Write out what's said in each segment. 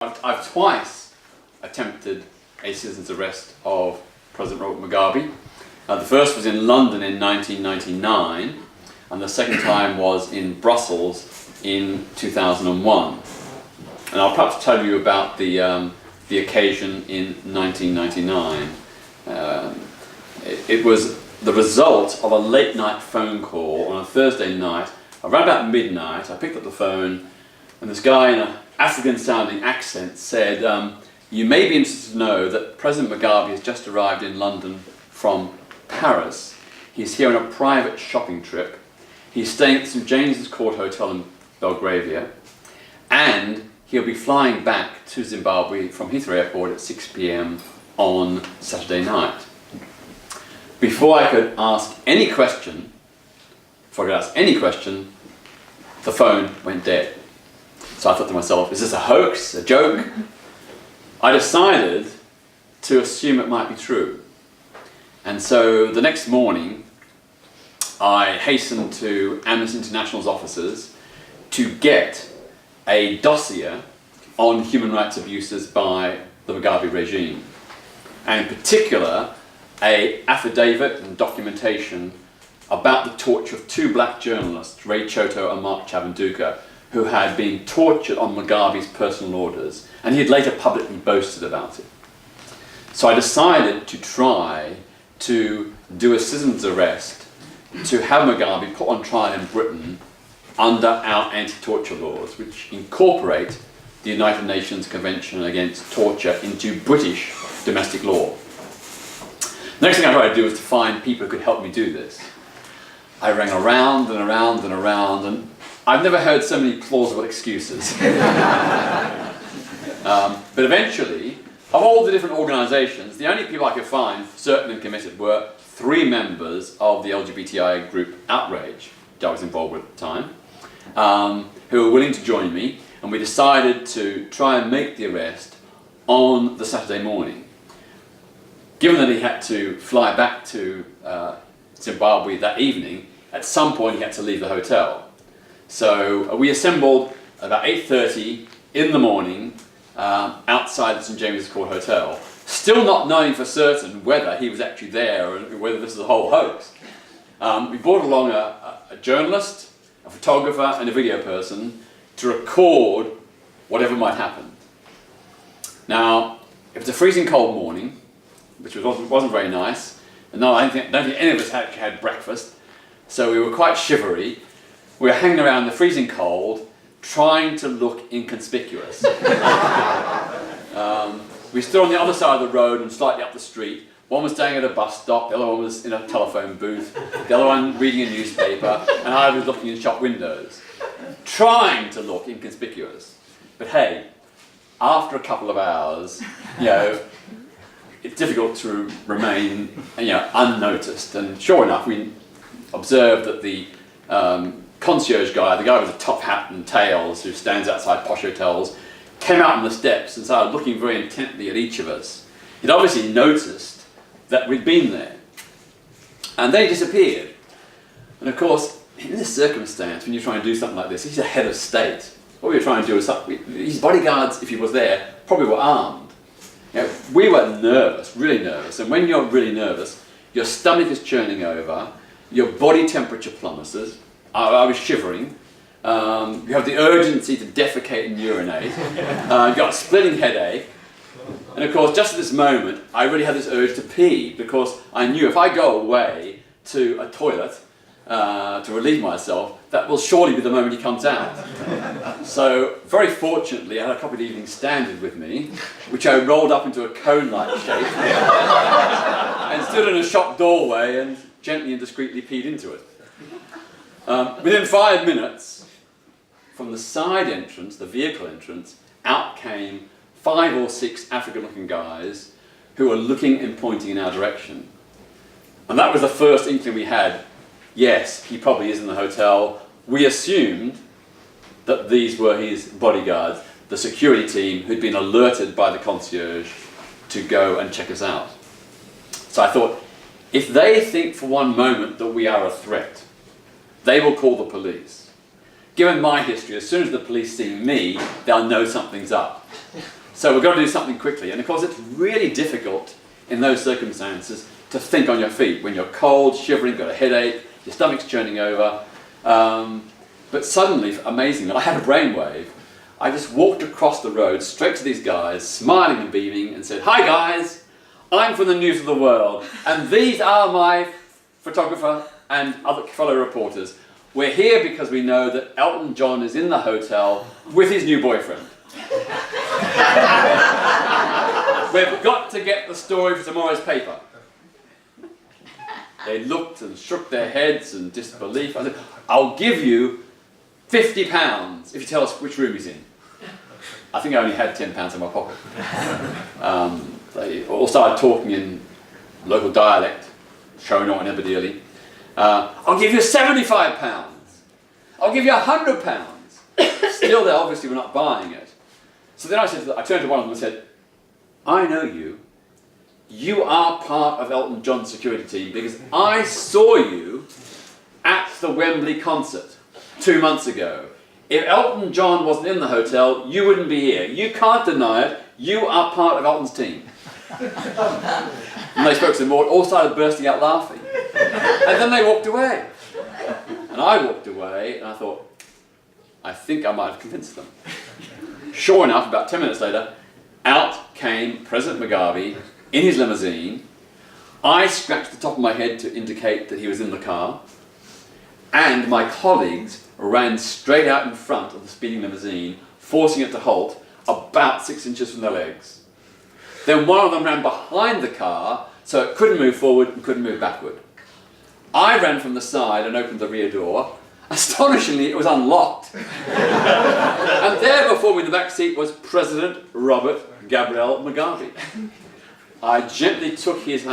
I've twice attempted a citizen's arrest of President Robert Mugabe. The first was in London in 1999, and the second time was in Brussels in 2001. And I'll perhaps tell you about the occasion in 1999. It was the result of a late night phone call on a Thursday night. Around about midnight, I picked up the phone, and this guy in an African-sounding accent said, "You may be interested to know that President Mugabe has just arrived in London from Paris. He's here on a private shopping trip. He's staying at the St James's Court Hotel in Belgravia, and he'll be flying back to Zimbabwe from Heathrow Airport at 6 p.m. on Saturday night." Before I could ask any question, the phone went dead. So I thought to myself, is this a hoax, a joke? I decided to assume it might be true. And so the next morning, I hastened to Amnesty International's offices to get a dossier on human rights abuses by the Mugabe regime, and in particular, an affidavit and documentation about the torture of two black journalists, Ray Choto and Mark Chavanduka, who had been tortured on Mugabe's personal orders, and he had later publicly boasted about it. So I decided to try to do a citizen's arrest to have Mugabe put on trial in Britain under our anti-torture laws, which incorporate the United Nations Convention Against Torture into British domestic law. The next thing I tried to do was to find people who could help me do this. I rang around and around and around, and I've never heard so many plausible excuses. But eventually, of all the different organisations, the only people I could find certain and committed were 3 members of the LGBTI group Outrage, which I was involved with at the time, who were willing to join me, and we decided to try and make the arrest on the Saturday morning. Given that he had to fly back to Zimbabwe that evening, at some point he had to leave the hotel. So we assembled about 8:30 in the morning outside the St James's Court Hotel, still not knowing for certain whether he was actually there or whether this was a whole hoax. We brought along a journalist, a photographer and a video person to record whatever might happen. Now, it was a freezing cold morning, which wasn't very nice, and no, I don't think any of us actually had breakfast, so we were quite shivery. We were hanging around in the freezing cold, trying to look inconspicuous. We stood on the other side of the road and slightly up the street. One was staying at a bus stop, the other one was in a telephone booth, the other one reading a newspaper, and I was looking in shop windows, trying to look inconspicuous. But hey, after a couple of hours, it's difficult to remain, unnoticed. And sure enough, we observed that the concierge guy, the guy with the top hat and tails who stands outside posh hotels, came out on the steps and started looking very intently at each of us. He'd obviously noticed that we'd been there. And they disappeared. And of course, in this circumstance, when you're trying to do something like this, he's a head of state. What we were trying to do was, his bodyguards, if he was there, probably were armed. We were nervous, really nervous. And when you're really nervous, your stomach is churning over, your body temperature plummets. I was shivering. You have the urgency to defecate and urinate. You've got a splitting headache. And of course, just at this moment, I really had this urge to pee, because I knew if I go away to a toilet to relieve myself, that will surely be the moment he comes out. So, very fortunately, I had a copy of the Evening Standard with me, which I rolled up into a cone-like shape and stood in a shop doorway and gently and discreetly peed into it. Within 5 minutes, from the side entrance, the vehicle entrance, out came 5 or 6 African-looking guys who were looking and pointing in our direction. And that was the first inkling we had. Yes, he probably is in the hotel. We assumed that these were his bodyguards, the security team who'd been alerted by the concierge to go and check us out. So I thought, if they think for one moment that we are a threat, they will call the police. given my history, as soon as the police see me, they'll know something's up. So we've got to do something quickly. And of course, it's really difficult in those circumstances to think on your feet when you're cold, shivering, got a headache, your stomach's churning over. But suddenly, amazingly, I had a brainwave. I just walked across the road straight to these guys, smiling and beaming, and said, "Hi guys, I'm from the News of the World, and these are my photographer and other fellow reporters. We're here because we know that Elton John is in the hotel with his new boyfriend. We've got to get the story for tomorrow's paper." They looked and shook their heads in disbelief. I said, "I'll give you £50 if you tell us which room he's in." I think I only had £10 in my pocket. They all started talking in local dialect, showing on Aberdeen. "I'll give you £75. I'll give you £100. Still, they obviously were not buying it. So then I turned to one of them and said, "I know you. You are part of Elton John's security team because I saw you at the Wembley concert 2 months ago. If Elton John wasn't in the hotel, you wouldn't be here. You can't deny it. You are part of Elton's team." And they spoke some more, all started bursting out laughing. And then they walked away. And I walked away and I thought, I think I might have convinced them. Sure enough, about 10 minutes later, out came President Mugabe in his limousine. I scratched the top of my head to indicate that he was in the car. And my colleagues ran straight out in front of the speeding limousine, forcing it to halt about 6 inches from their legs. Then one of them ran behind the car so it couldn't move forward and couldn't move backward. I ran from the side and opened the rear door. Astonishingly, it was unlocked. And there before me in the back seat was President Robert Gabriel Mugabe. I gently took his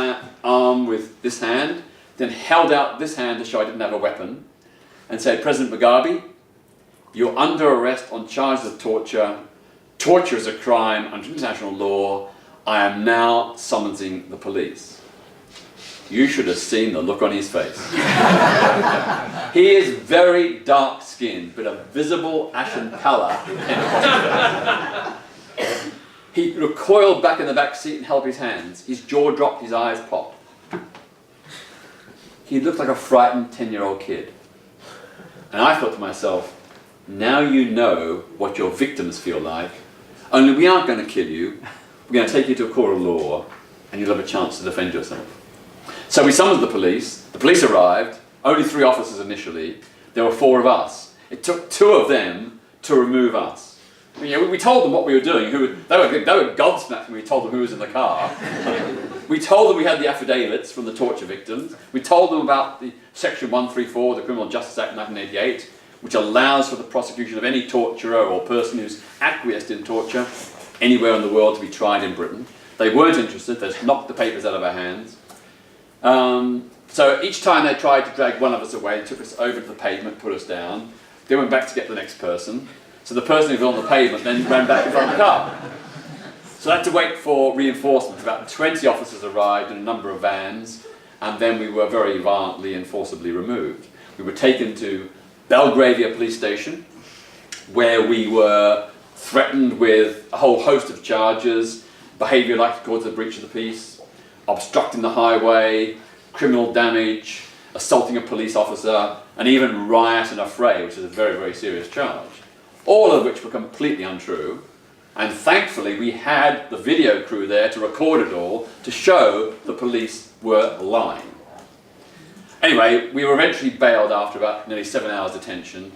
arm with this hand, then held out this hand to show I didn't have a weapon, and said, "President Mugabe, you're under arrest on charges of torture. Torture is a crime under international law. I am now summoning the police." You should have seen the look on his face. He is very dark-skinned, but a visible ashen pallor came across his face. He recoiled back in the back seat and held up his hands. His jaw dropped, his eyes popped. He looked like a frightened 10-year-old kid. And I thought to myself, now you know what your victims feel like, only we aren't going to kill you. We're going to take you to a court of law, and you'll have a chance to defend yourself. So we summoned the police. The police arrived, only 3 officers initially. There were 4 of us. It took 2 of them to remove us. We told them what we were doing. They were gobsmacked when we told them who was in the car. We told them we had the affidavits from the torture victims. We told them about the Section 134 of the Criminal Justice Act 1988, which allows for the prosecution of any torturer or person who's acquiesced in torture anywhere in the world to be tried in Britain. They weren't interested. They just knocked the papers out of our hands. So each time they tried to drag one of us away, they took us over to the pavement, put us down. They went back to get the next person. So the person who was on the pavement then ran back in front of the car. So I had to wait for reinforcements. About 20 officers arrived in a number of vans, and then we were very violently and forcibly removed. We were taken to Belgravia police station, where we were threatened with a whole host of charges: behaviour likely to cause a breach of the peace, obstructing the highway, criminal damage, assaulting a police officer, and even riot and affray, which is a very, very serious charge. All of which were completely untrue. And thankfully we had the video crew there to record it all, to show the police were lying. Anyway, we were eventually bailed after about nearly 7 hours detention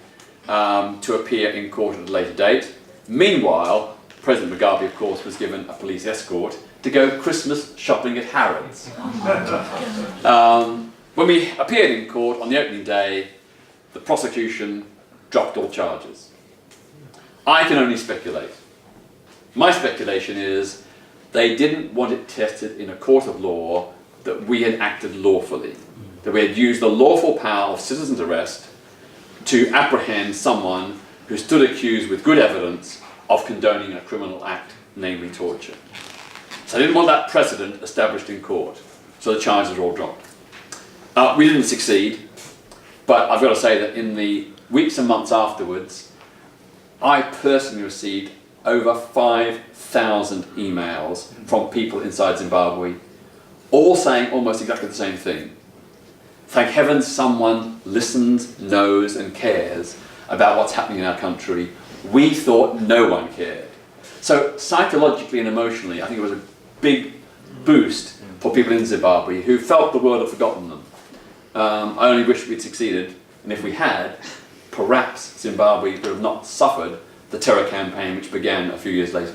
to appear in court at a later date. Meanwhile, President Mugabe, of course, was given a police escort to go Christmas shopping at Harrods. When we appeared in court on the opening day, the prosecution dropped all charges. I can only speculate. My speculation is they didn't want it tested in a court of law that we had acted lawfully, that we had used the lawful power of citizen's arrest to apprehend someone who stood accused with good evidence of condoning a criminal act, namely torture. So I didn't want that precedent established in court, so the charges were all dropped. We didn't succeed, but I've got to say that in the weeks and months afterwards, I personally received over 5,000 emails from people inside Zimbabwe, all saying almost exactly the same thing. Thank heavens someone listens, knows and cares about what's happening in our country. We thought no one cared. So psychologically and emotionally, I think it was a big boost for people in Zimbabwe who felt the world had forgotten them. I only wish we'd succeeded, and if we had, perhaps Zimbabwe would have not suffered the terror campaign which began a few years later.